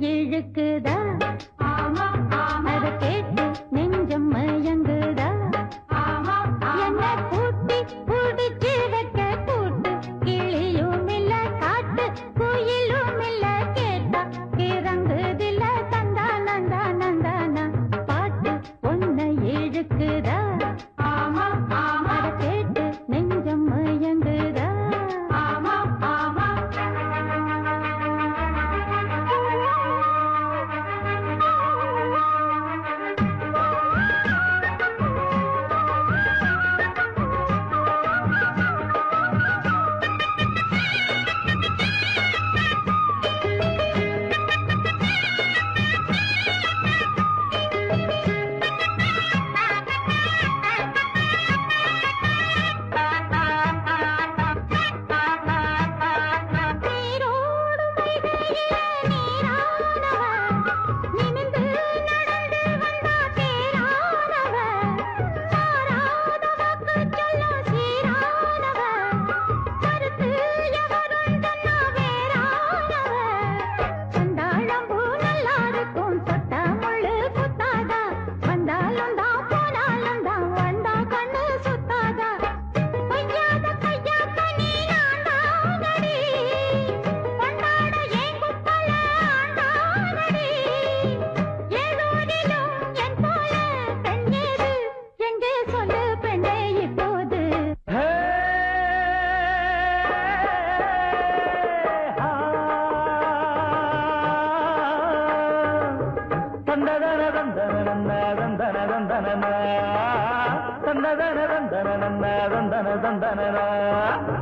இழுக்குதா அத கேட்டு நெஞ்சம் மயங்குதா என்ன பூட்டி புடிச்சு வைக்க கூட்டு கிளியும் இல்ல காட்டு குயிலும் இல்ல கேட்டா கிறங்குதில்ல தந்தா நந்தா நந்தானா பாட்டு ஒன்ன இழுக்குதா அத கேட்டு நெஞ்சம் மயங்குதா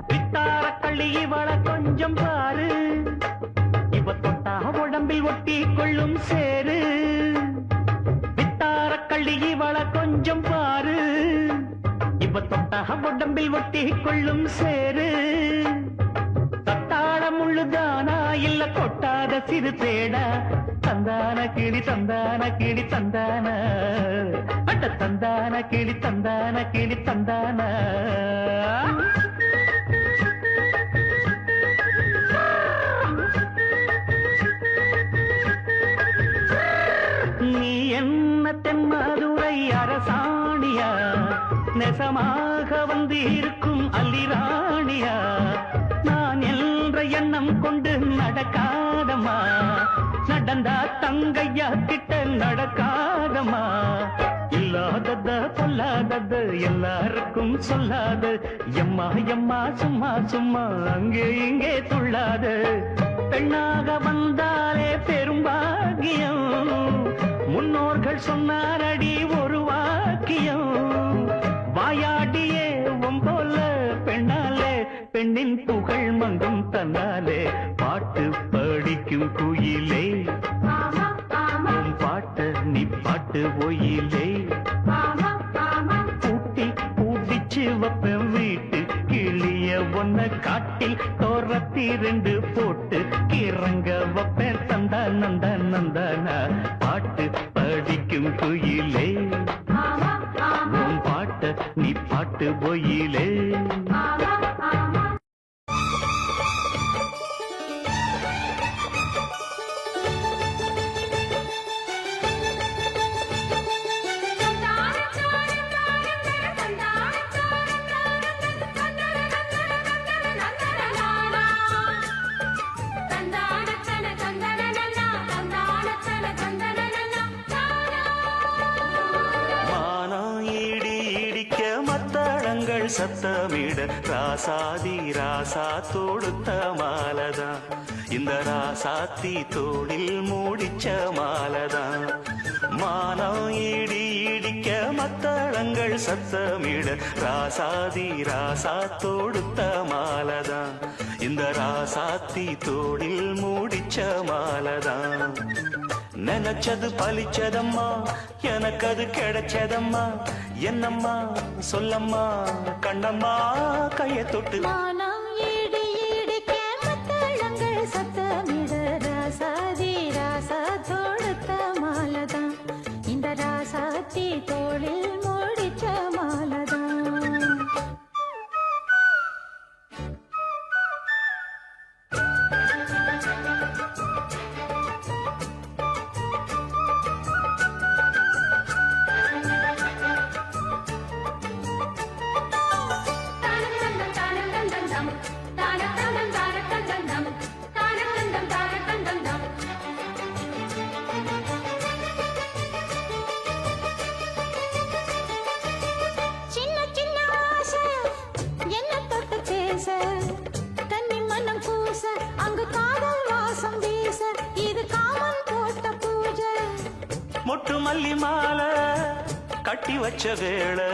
வித்தாரக்கள்ளி இவள கொஞ்சம் பாரு இவ தொட்டா உடம்பில் ஒட்டி கொள்ளும் சேரு வித்தாரக்கள்ளி இவள கொஞ்சம் பாரு இவ தொட்டா உடம்பில் ஒட்டி கொள்ளும் சேரு தத்தாள முள்ளுதானா இல்ல கொட்டாத சிறு தேடா தந்தான கிளி தந்தான கிளி தந்தான அட்ட தந்தான கிளி தந்தான கிளி தந்தான நீ என்ன தென்மதுரை அரசாணியா நெசமாக வந்து இருக்கும் அல்லிராணியா நான் என்ற எண்ணம் கொண்டு நடக்காதமா நடந்தா தங்கையா கிட்ட நடக்காதமா இல்லாதத பொல்லாதது எல்லாருக்கும் சொல்லாது எம்மா எம்மா சும்மா சும்மா அங்கே இங்கே துள்ளாது பெண்ணாக வந்தாலே பெரும்பாகியம் முன்னோர்கள் சொன்னாரடி ஒரு வாக்கியம் வாயாடியே போல பெண்ணாலே பெண்ணின் புகழ் மங்கும் தன்னாலே பாட்டு படிக்கும் குயிலே உன் பாட்ட நீ பாட்டு ஒயிலே பூட்டி பூட்டிச்சு வப்பேன் வீட்டு கிளிய ஒன்ன காட்டில் தோரத்தி ரெண்டு போட்டு கிறங்க வப்பேன் தந்தா நந்தா நந்தானா பாட்டு படிக்கும் குயிலே உன் பாட்ட நீ பாட்டு ஒயிலே சத்தமிட ராசாதி ராசா தொடுத்த மாலதான் இந்த ராசாத்தி தோளில் மூடிச்ச மாலதான் மானம் இடி இடிக்க மத்தளங்கள் சத்தமிட ராசாதி ராசா தொடுத்த மாலதான் இந்த ராசாத்தி தோளில் மூடிச்ச மாலதான் நினைச்சது பலிச்சதம்மா எனக்கு அது கிடைச்சதம்மா என்னம்மா சொல்லம்மா கண்ணம்மா கைய தொட்டு மானம் இடி இடிக்க மத்தளங்கள் சத்தமிட ராசாதி ராசா தொடுத்த மாலதான் இந்த ராசாத்தி தோளில் மூடிச்ச மாலதான் பூச இது காமன் போட்ட பூஜை. மொட்டு மல்லி மாலை கட்டி வச்ச வேளை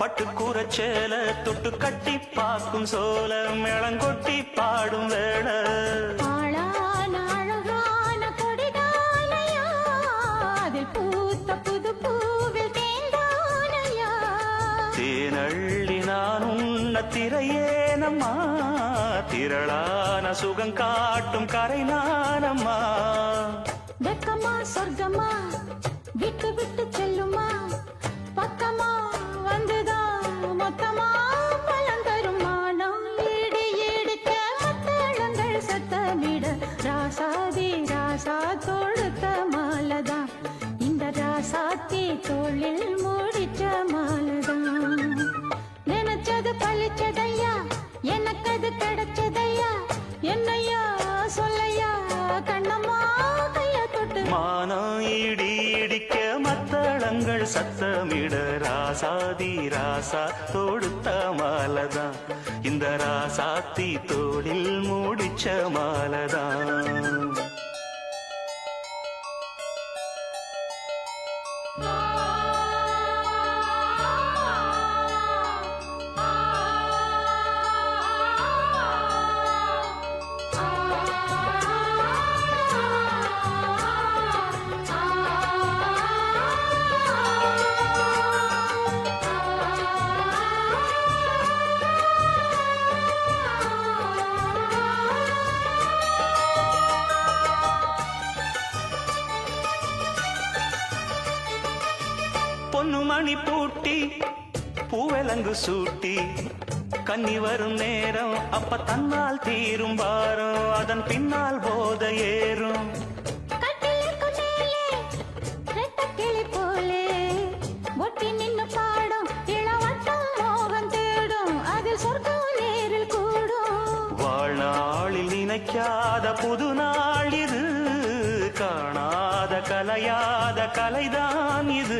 பட்டு கூரச்சேல தொட்டு கட்டி பாக்கும் சோல மேளங்கொட்டி பாடும் வேளை. ஆளான அழகான கொடிதானையா அதில் பூத்த புது பூவில் தேந்தானையா. தேனள்ளி நான் உன்ன திரையேனம்மா திரளான சுகம் காட்டும் கரை நானம்மா. வெக்கமா சொர்க்கமா விட்டு விட்டு செல்லுமா பக்கமா வந்துதான் மொத்தமா பலம் தருமா. நாம் ஈடு ஈடுக்க மத்தளங்கள் சத்தமிட ராசாதி ராசா தொடுத்த மாலதான் இந்த ராசாத்தி தோளில் மூடிச்ச மாலதான். நினைச்சது பழிச்சதையா எனக்கு அது கிடைச்சதையா என்னையா சொல்லையா கண்ணம்மா கைய தொட்டு. மானம் இடி இடிக்க மத்தளங்கள் சத்தமிட ராசாதி ராசா தொடுத்த மாலதான் இந்த ராசாத்தி தோளில் மூடிச்ச மாலதான். பொன்னு மணி பூட்டி பூவலங்கு சூட்டி கன்னி வரும் நேரம் அப்ப தன்னால் தீரும் பாரம் அதன் பின்னால் போத ஏறும். கட்டிலுக்கு மேலே ரெட்டக்கிளி போலே ஒட்டி நின்னு பாடும் இளவட்டம் மோகம் தேடும் அதில் சொர்க்கம் நேரில் கூடும். வாழ்நாளில் நினைக்காத புது நாள் இது காணாத கலையாத கலைதான் இது.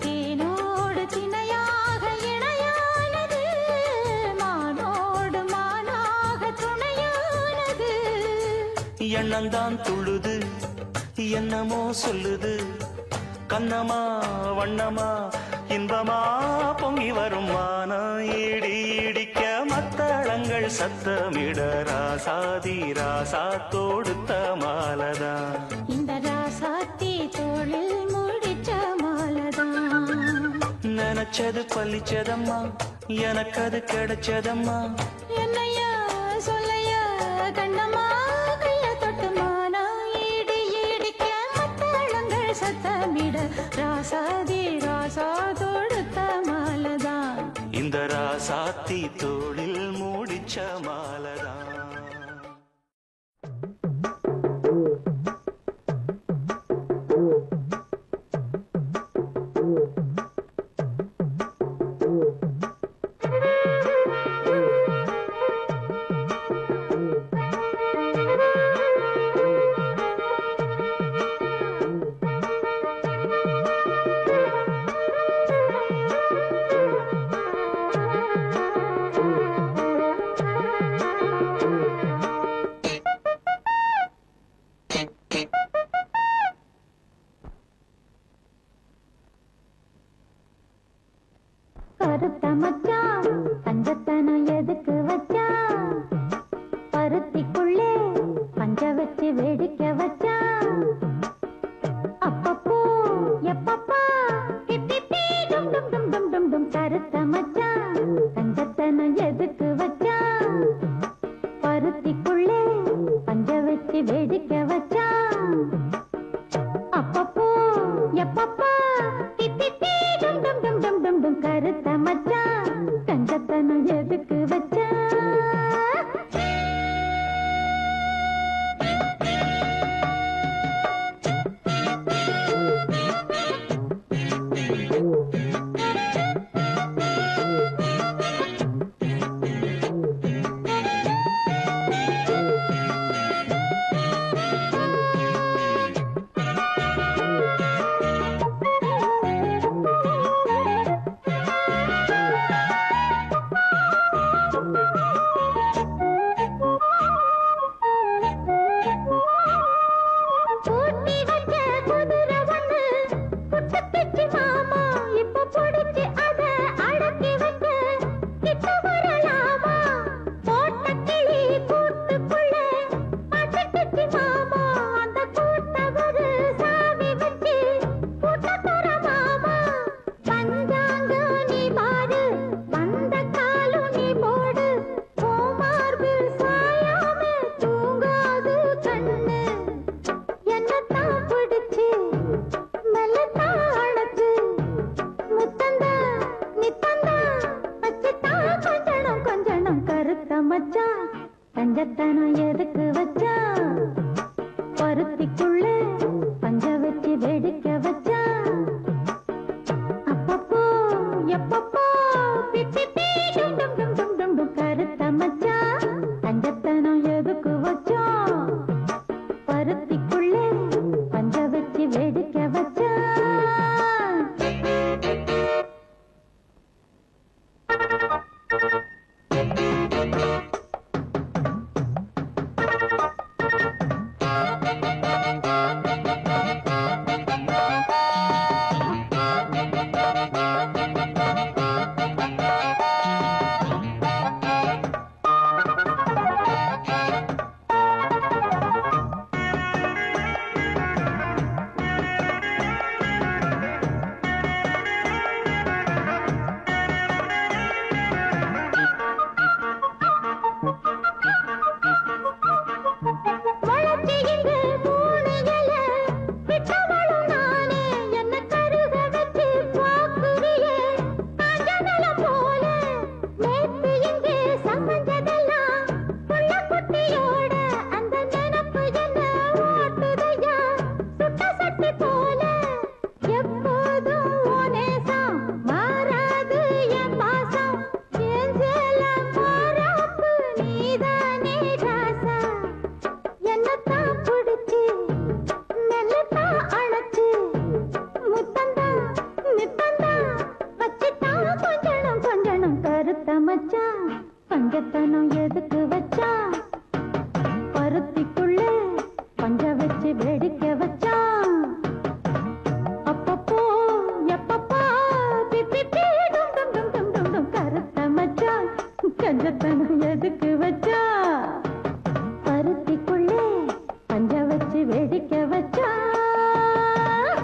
தேனோடு திணையாக இணையானது மானோடு மானாக துணையானது. எண்ணந்தான் துள்ளுது என்னமோ சொல்லுது கண்ணமா வண்ணமா இன்பமா பொங்கி வரும். மானம் இடி இடிக்க மத்தளங்கள் சத்தமிட ராசாதி ராசா தொடுத்த மாலதான் இந்த ராசாத்தி தோளில் முடிச்ச மாலதான். நினைச்சது பழிச்சதம்மா எனக்கு அது கிடைச்சதம்மா. என்னையா சொல்லையா கண்ணம்மா கைய தொட்டு. மானா ஈடி ஈடிக்க மத்தளங்கள் சத்தமிட ராசாதி ராசா தொடுத்த மாலதான் இந்த ராசாத்தி தோளில் மூடிச்ச மாலதான். கருத்த மச்சான் தங்கத்தனம் எதுக்கு வச்சா பருத்திக்குள்ளே பஞ்ச வச்சு வேடிக்கை வச்சா. அப்பப்போ எப்பப்பா பிப்பி டும் டும் டும் டும் டும் டும். கருத்த மச்சான் தங்கத்தனம் எதுக்கு வச்சா பருத்திக்குள்ளே பஞ்ச வச்சு வேடிக்கை வச்சா.